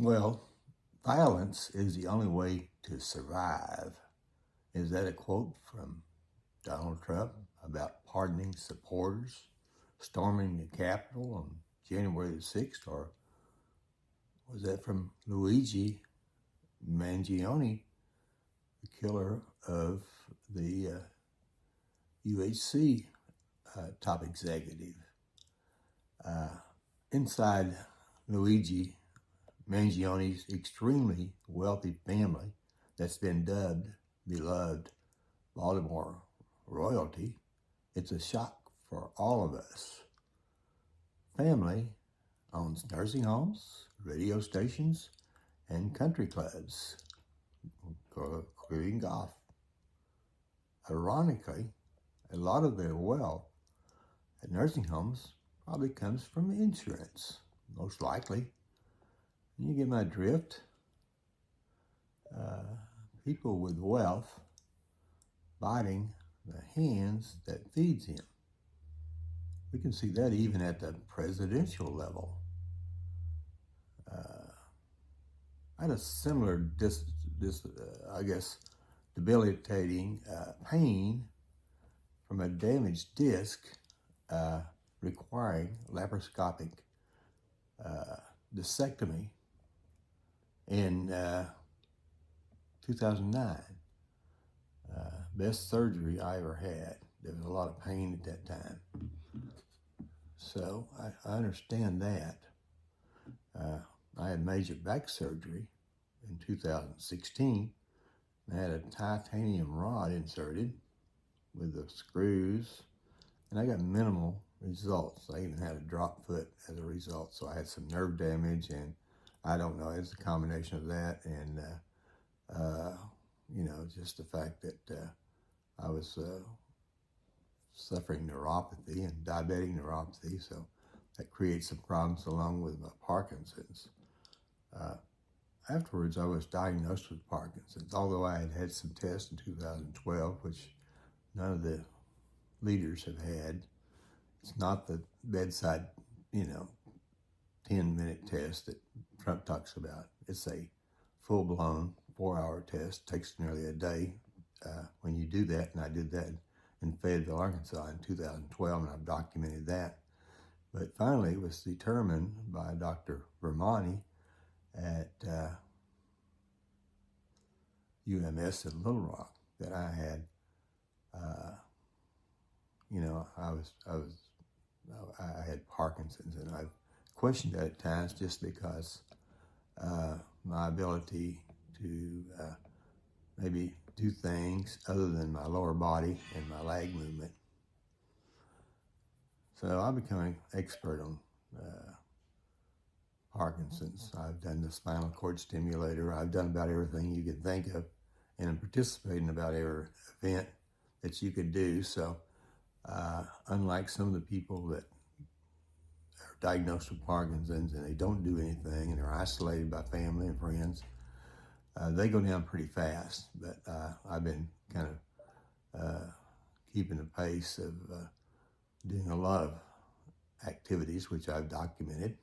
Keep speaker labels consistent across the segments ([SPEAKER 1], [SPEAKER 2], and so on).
[SPEAKER 1] Well, violence is the only way to survive. Is that a quote from Donald Trump about pardoning supporters storming the Capitol on January the 6th? Or was that from Luigi Mangione, the killer of the UHC top executive? Uh, Inside Luigi Mangione's extremely wealthy family that's been dubbed beloved Baltimore royalty, it's a shock for all of us. Family owns nursing homes, radio stations, and country clubs, including golf. Ironically, a lot of their wealth at nursing homes probably comes from insurance, most likely. You get my drift? People with wealth biting the hands that feeds him. We can see that even at the presidential level. I had a similar, debilitating pain from a damaged disc requiring laparoscopic discectomy in 2009. Best surgery I ever had. There was a lot of pain at that time. So I understand that. I had major back surgery in 2016. I had a titanium rod inserted with the screws, and I got minimal results. I even had a drop foot as a result, so I had some nerve damage, and I don't know, it's a combination of that and, just the fact that I was suffering neuropathy and diabetic neuropathy, so that creates some problems along with my Parkinson's. Afterwards, I was diagnosed with Parkinson's, although I had had some tests in 2012, which none of the leaders have had. It's not the bedside, 10-minute test that Trump talks about. It's a full-blown 4-hour test. It takes nearly a day when you do that, and I did that in Fayetteville, Arkansas in 2012, and I've documented that. But finally, it was determined by Dr. Vermani at UMS at Little Rock that I had, I had Parkinson's, and I've questioned that at times just because my ability to maybe do things other than my lower body and my leg movement. So I'm becoming expert on Parkinson's. I've done the spinal cord stimulator. I've done about everything you could think of, and I'm participating in about every event that you could do. So unlike some of the people that are diagnosed with Parkinson's and they don't do anything and they're isolated by family and friends, they go down pretty fast. But I've been kind of keeping the pace of doing a lot of activities, which I've documented.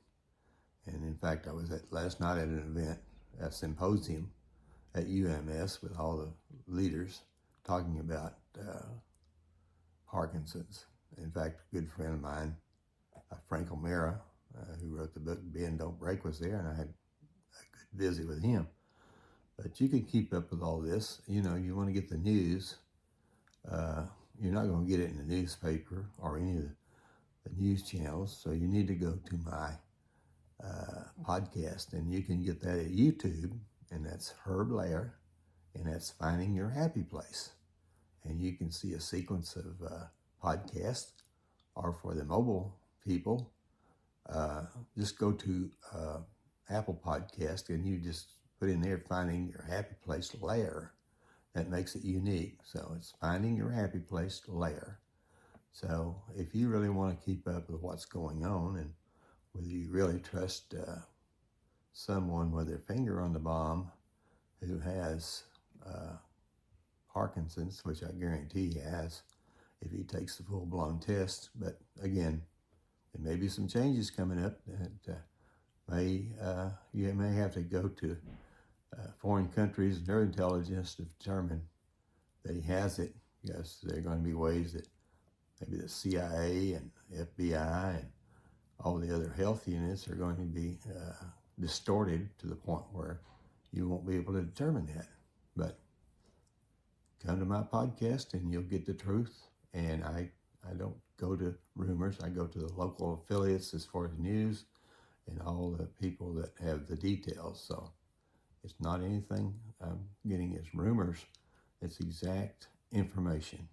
[SPEAKER 1] And in fact, I was last night at an event, a symposium at UMS with all the leaders talking about Parkinson's. In fact, a good friend of mine, Frank O'Mara, who wrote the book Bend Don't Break, was there, and I had a good visit with him. But you can keep up with all this. You want to get the news. You're not going to get it in the newspaper or any of the news channels, so you need to go to my podcast, and you can get that at YouTube, and that's Herb Lair, and that's Finding Your Happy Place. And you can see a sequence of podcasts, or for the mobile people, just go to Apple Podcast, and you just put in there Finding Your Happy Place Lair. That makes it unique. So it's Finding Your Happy Place Lair. So if you really want to keep up with what's going on and whether you really trust someone with their finger on the bomb who has Parkinson's, which I guarantee he has if he takes the full-blown test. But again, there may be some changes coming up that you may have to go to foreign countries and their intelligence to determine that he has it. Yes, there are going to be ways that maybe the CIA and FBI and all the other health units are going to be distorted to the point where you won't be able to determine that. But come to my podcast and you'll get the truth. And I don't go to rumors. I go to the local affiliates as far as news and all the people that have the details. So it's not anything I'm getting as rumors. It's exact information.